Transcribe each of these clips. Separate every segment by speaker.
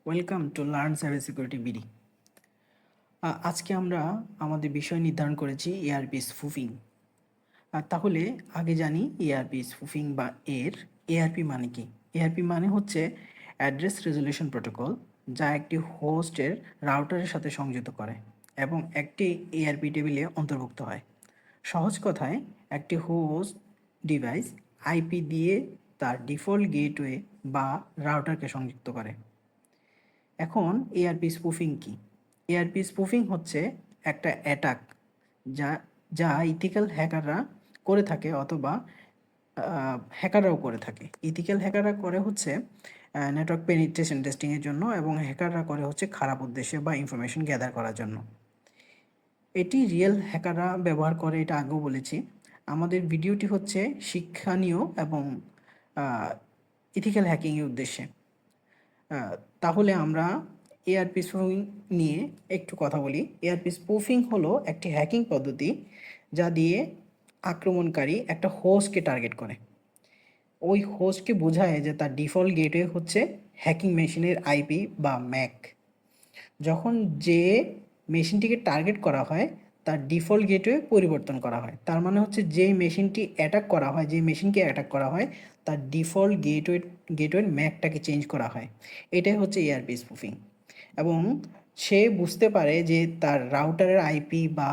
Speaker 1: Welcome to learn cybersecurity BD. আজকে আমরা আমাদের বিষয় নির্ধারণ করেছি এআরপি স্পুফিং। তাহলে আগে জানি এআরপি স্পুফিং বা এআরপি মানে কি। এআরপি মানে হচ্ছে অ্যাড্রেস রেজলিউশন প্রোটোকল, যা একটি হোস্টের রাউটারের সাথে সংযুক্ত করে এবং একটি এআরপি টেবিলে অন্তর্ভুক্ত হয়। সহজ কথায়, একটি হোস্ট ডিভাইস আইপি দিয়ে তার ডিফল্ট গেটওয়ে বা রাউটারকে সংযুক্ত করে। এখন এআরপি স্পুফিং কি? এআরপি স্পুফিং হচ্ছে একটা অ্যাটাক যা যা ইথিক্যাল হ্যাকাররা করে থাকে, অথবা হ্যাকাররাও করে থাকে। ইথিক্যাল হ্যাকাররা করে হচ্ছে নেটওয়ার্ক পেনিট্রেশন টেস্টিংয়ের জন্য, এবং হ্যাকাররা করে হচ্ছে খারাপ উদ্দেশ্যে বা ইনফরমেশন গ্যাদার করার জন্য। এটি রিয়েল হ্যাকাররা ব্যবহার করে, এটা আগেও বলেছি। আমাদের ভিডিওটি হচ্ছে শিক্ষণীয় এবং ইথিক্যাল হ্যাকিংয়ের উদ্দেশ্যে। তাহলে আমরা এআরপি স্পুফিং নিয়ে একটু কথা বলি। এআরপি স্পুফিং হলো একটি হ্যাকিং পদ্ধতি যা দিয়ে আক্রমণকারী একটা হোস্টকে টার্গেট করে। ওই হোস্টকে বোঝায় যে তার ডিফল্ট গেটওয়ে হচ্ছে হ্যাকিং মেশিনের আইপি বা ম্যাক। যখন যে মেশিনটিকে টার্গেট করা হয় তার ডিফল্ট গেটওয়ে পরিবর্তন করা হয়। তার মানে হচ্ছে যেই মেশিনটি অ্যাটাক করা হয়, যে মেশিনকে অ্যাটাক করা হয়, তার ডিফল্ট গেটওয়ের ম্যাকটাকে চেঞ্জ করা হয়। এটাই হচ্ছে এআরপি স্পুফিং। এবং সে বুঝতে পারে যে তার রাউটারের আইপি বা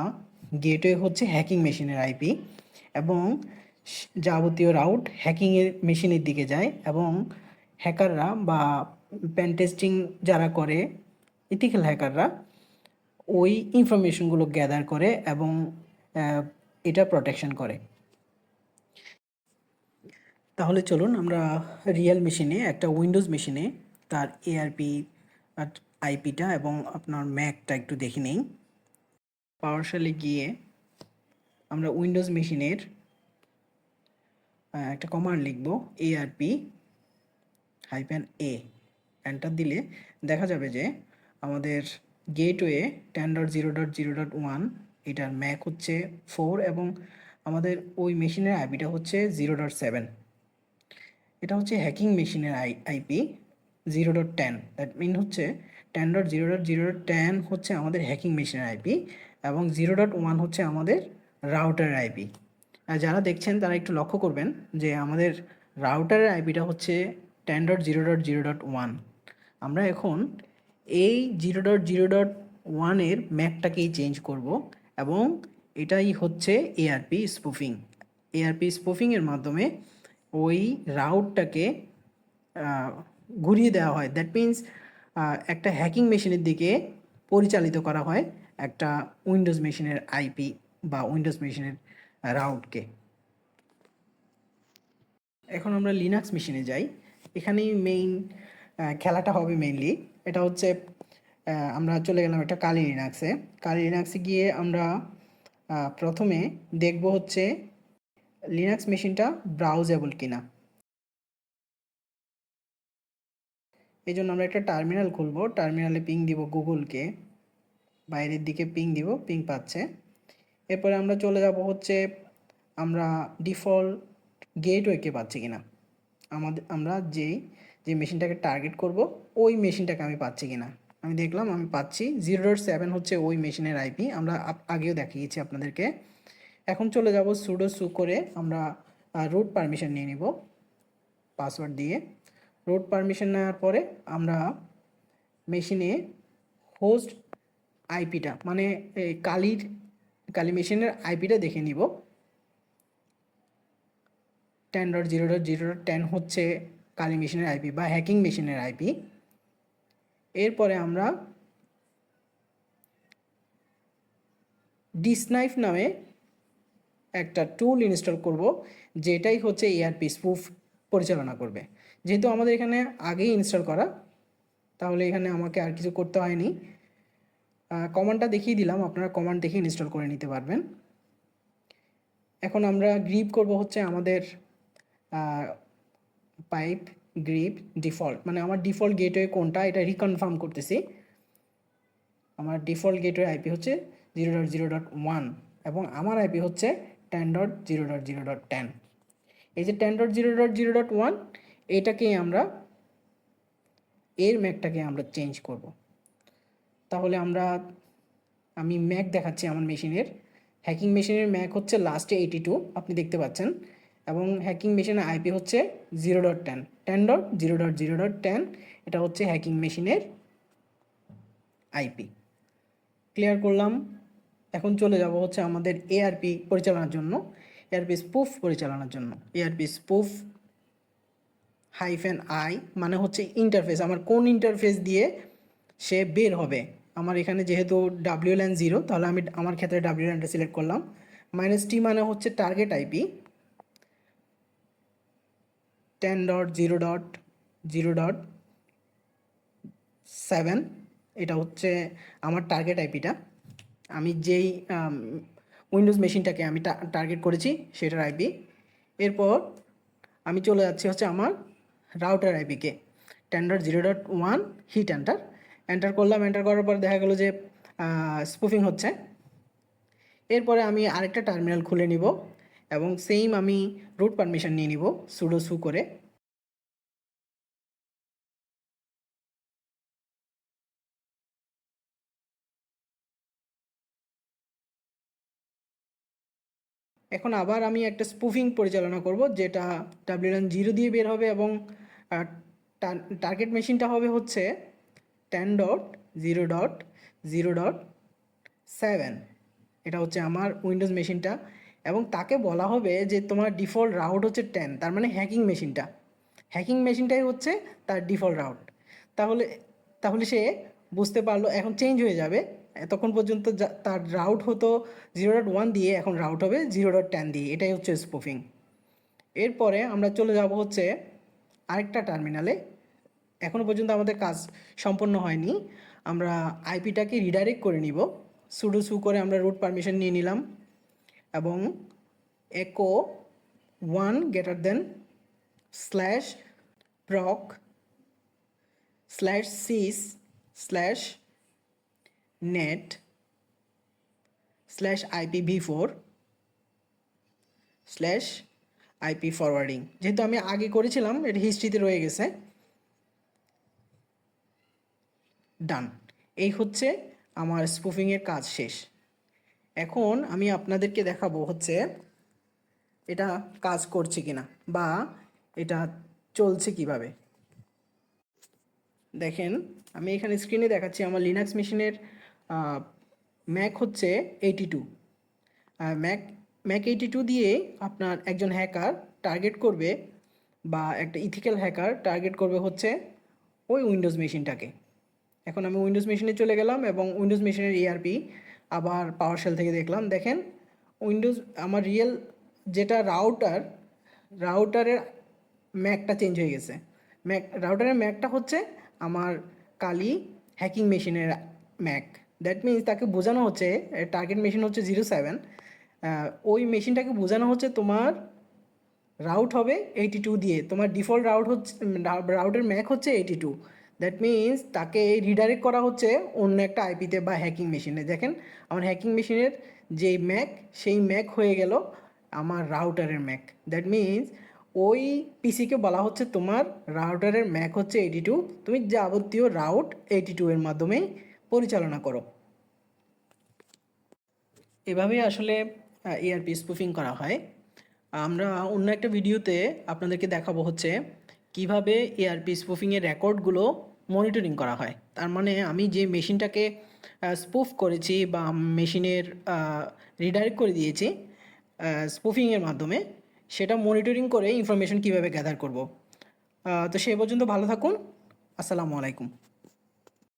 Speaker 1: গেটওয়ে হচ্ছে হ্যাকিং মেশিনের আইপি, এবং যাবতীয় রাউট হ্যাকিংয়ের মেশিনের দিকে যায়, এবং হ্যাকাররা বা পেন টেস্টিং যারা করে, ইথিক্যাল হ্যাকাররা ওই ইনফরমেশনগুলো গ্যাদার করে এবং এটা প্রোটেকশন করে। তাহলে চলুন আমরা রিয়েল মেশিনে, একটা উইন্ডোজ মেশিনে তার এআরপি আইপিটা এবং আপনার ম্যাকটা একটু দেখে নেই। পাওয়ারশেলে গিয়ে আমরা উইন্ডোজ মেশিনের একটা কমান্ড লিখব, ARP -A। এন্টার দিলে দেখা যাবে যে আমাদের গেটওয়ে 10.0.0.1, এটার ম্যাক হচ্ছে 4, এবং আমাদের ওই মেশিনের আইপিটা হচ্ছে 0.7। এটা হচ্ছে হ্যাকিং মেশিনের আইপি 0.10। দ্যাট মিন হচ্ছে 10.0.0.10 হচ্ছে আমাদের হ্যাকিং মেশিনের আইপি, এবং 0.1 হচ্ছে আমাদের রাউটারের আইপি। যারা দেখছেন তারা একটু লক্ষ্য করবেন যে আমাদের রাউটারের আইপিটা হচ্ছে 10.0.0.1। আমরা এখন এই 0.0.1-এর ম্যাকটাকেই চেঞ্জ করব, এবং এটাই হচ্ছে এআরপি স্পুফিং। এআরপি স্পুফিংয়ের মাধ্যমে ওই রাউটটাকে ঘুরিয়ে দেওয়া হয়। দ্যাট মিন্স একটা হ্যাকিং মেশিনের দিকে পরিচালিত করা হয় একটা উইন্ডোজ মেশিনের আইপি বা উইন্ডোজ মেশিনের রাউটকে। এখন আমরা লিনাক্স মেশিনে যাই। এখানেই মেইন খেলাটা হবে মেইনলি। এটা হচ্ছে আমরা চলে গেলাম একটা কালি লিনাক্সে। কালি লিনাক্সে গিয়ে আমরা প্রথমে দেখব হচ্ছে লিনাক্স মেশিনটা ব্রাউজেবল কিনা। এই জন্য আমরা একটা টার্মিনাল খুলব, টার্মিনালে পিং দিব গুগলকে, বাইরের দিকে পিং দিব, পিং পাচ্ছে। এরপরে আমরা চলে যাব হচ্ছে আমরা ডিফল্ট গেটওয়েকে পাচ্ছি কিনা, আমরা যে মেশিনটাকে টার্গেট করব ওই মেশিনটাকে আমি পাচ্ছি কিনা। আমি দেখলাম আমি পাচ্ছি। 0.7 হচ্ছে ওই মেশিনের আইপি, আমরা আগেও দেখিয়েছি আপনাদেরকে। এখন চলে যাব সুডো সু করে আমরা রুট পারমিশন নিয়ে নিব পাসওয়ার্ড দিয়ে। রুট পারমিশন নেওয়ার পরে আমরা মেশিনে হোস্ট আইপিটা, মানে কালি মেশিনের আইপিটা দেখে নিব। 10.0.0.10 হচ্ছে কালি মেশিনের আইপি বা হ্যাকিং মেশিনের আইপি। এরপরে আমরা Dsniff নামে একটা টুল ইনস্টল করব, যেটাই হচ্ছে এআরপি স্পুফ পরিচালনা করবে। যেহেতু আমাদের এখানে আগেই ইনস্টল করা, তাহলে এখানে আমাকে আর কিছু করতে হয়নি। কমান্ডটা দেখিয়ে দিলাম, আপনারা কমান্ড দেখে ইনস্টল করে নিতে পারবেন। এখন আমরা গ্রিপ করব হচ্ছে আমাদের পাইপ গ্রিপ ডিফল্ট, মানে আমার ডিফল্ট গেটওয়ে কোনটা এটা রিকনফার্ম করতেছি। আমার ডিফল্ট গেটওয়ে আইপি হচ্ছে 0.0.1, এবং আমার আইপি হচ্ছে 10.0.0.10। এই যে 10.0.0.1, এটাকেই আমরা এর ম্যাকটাকে আমরা চেঞ্জ করব। তাহলে আমি ম্যাক দেখাচ্ছি আমার মেশিনের। হ্যাকিং মেশিনের ম্যাক হচ্ছে লাস্টে 82 আপনি দেখতে পাচ্ছেন, এবং হ্যাকিং মেশিনের আইপি হচ্ছে 0.10 10.0.0.10। এটা হচ্ছে হ্যাকিং মেশিনের আইপি। ক্লিয়ার করলাম। এখন চলে যাব হচ্ছে আমাদের এআরপি পরিচালনার জন্য, এআরপি স্পুফ পরিচালনার জন্য। এআরপি স্পুফ -i মানে হচ্ছে ইন্টারফেস, আমার কোন ইন্টারফেস দিয়ে সে বের হবে। আমার এখানে যেহেতু WLAN 0, তাহলে আমি আমার ক্ষেত্রে WLANটা সিলেক্ট করলাম। -t মানে হচ্ছে টার্গেট আইপি 10.0.0.7। এটা হচ্ছে আমার টার্গেট আইপিটা, আমি যেই উইন্ডোজ মেশিনটাকে আমি টার্গেট করেছি সেটার আইপি। এরপর আমি চলে যাচ্ছি হচ্ছে আমার রাউটার আইপিকে 10.0.1 হিট এন্টার করলাম। এন্টার করার পর দেখা গেল যে স্পুফিং হচ্ছে। এরপরে আমি আরেকটা টার্মিনাল খুলে নিব এবং সেম আমি রুট পারমিশন নিয়ে নিব সুডো সু করে। এখন আবার আমি একটা স্পুফিং পরিচালনা করব, যেটা WLAN 0 দিয়ে বের হবে এবং টার্গেট মেশিনটা হবে হচ্ছে 10.0.0.7। এটা হচ্ছে আমার উইন্ডোজ মেশিনটা, এবং তাকে বলা হবে যে তোমার ডিফল্ট রাউট হচ্ছে 10, তার মানে হ্যাকিং মেশিনটাই হচ্ছে তার ডিফল্ট রাউট। তাহলে তাহলে সে বুঝতে পারলো, এখন চেঞ্জ হয়ে যাবে। তখন পর্যন্ত তার রাউট হতো 0.1 দিয়ে, এখন রাউট হবে 0.10 দিয়ে। এটাই হচ্ছে স্পুফিং। এরপরে আমরা চলে যাব হচ্ছে আরেকটা টার্মিনালে। এখনও পর্যন্ত আমাদের কাজ সম্পন্ন হয়নি, আমরা আইপিটাকে রিডাইরেক্ট করে নিব। সুডো সু করে আমরা রুট পারমিশন নিয়ে নিলাম এবং echo 1 greater than /proc/sys/net/IPv4/IP forwarding. যেহেতু আমি আগে করেছিলাম, এটা হিস্ট্রিতে রয়ে গেছে। ডান। এই হচ্ছে আমার স্পুফিংয়ের কাজ শেষ। এখন আমি আপনাদেরকে দেখাবো হচ্ছে এটা কাজ করছে কিনা বা এটা চলছে কিভাবে। দেখেন, আমি এখানে স্ক্রিনে দেখাচ্ছি আমার লিনাক্স মেশিনের ম্যাক হচ্ছে 82। ম্যাক 82 দিয়ে আপনার একজন হ্যাকার টার্গেট করবে, বা একটা ইথিক্যাল হ্যাকার টার্গেট করবে হচ্ছে ওই উইন্ডোজ মেশিনটাকে। এখন আমি উইন্ডোজ মেশিনে চলে গেলাম এবং উইন্ডোজ মেশিনের এআরপি আবার পাওয়ারশেল থেকে দেখলাম। দেখেন, উইন্ডোজ আমার রিয়েল যেটা রাউটারের ম্যাকটা চেঞ্জ হয়ে গেছে। রাউটারের ম্যাকটা হচ্ছে আমার কালি হ্যাকিং মেশিনের ম্যাক। দ্যাট মিনস তাকে বোঝানো হচ্ছে টার্গেট মেশিন হচ্ছে 07, ওই মেশিনটাকে বোঝানো হচ্ছে তোমার রাউট হবে 82 দিয়ে, তোমার ডিফল্ট রাউট হচ্ছে, রাউটের ম্যাক হচ্ছে 82। দ্যাট মিনস তাকে রিডাইরেক্ট করা হচ্ছে অন্য একটা আইপিতে বা হ্যাকিং মেশিনে। দেখেন, আমার হ্যাকিং মেশিনের যেই ম্যাক, সেই ম্যাক হয়ে গেল আমার রাউটারের ম্যাক। দ্যাট মিনস ওই পিসিকে বলা হচ্ছে তোমার রাউটারের ম্যাক হচ্ছে 82, তুমি যাবতীয় রাউট 82 এর মাধ্যমেই পরিচালনা করো। এভাবেই আসলে এআরপি স্পুফিং করা হয়। আমরা অন্য একটা ভিডিওতে আপনাদেরকে দেখাবো হচ্ছে কিভাবে এআরপি স্পুফিংয়ের রেকর্ডগুলো মনিটরিং করা হয়। তার মানে আমি যে মেশিনটাকে স্পুফ করেছি বা মেশিনের রিডাইরেক্ট করে দিয়েছি স্পুফিংয়ের মাধ্যমে, সেটা মনিটরিং করে ইনফরমেশন কিভাবে গ্যাদার করব। তো সে পর্যন্ত ভালো থাকুন। আসসালামু আলাইকুম।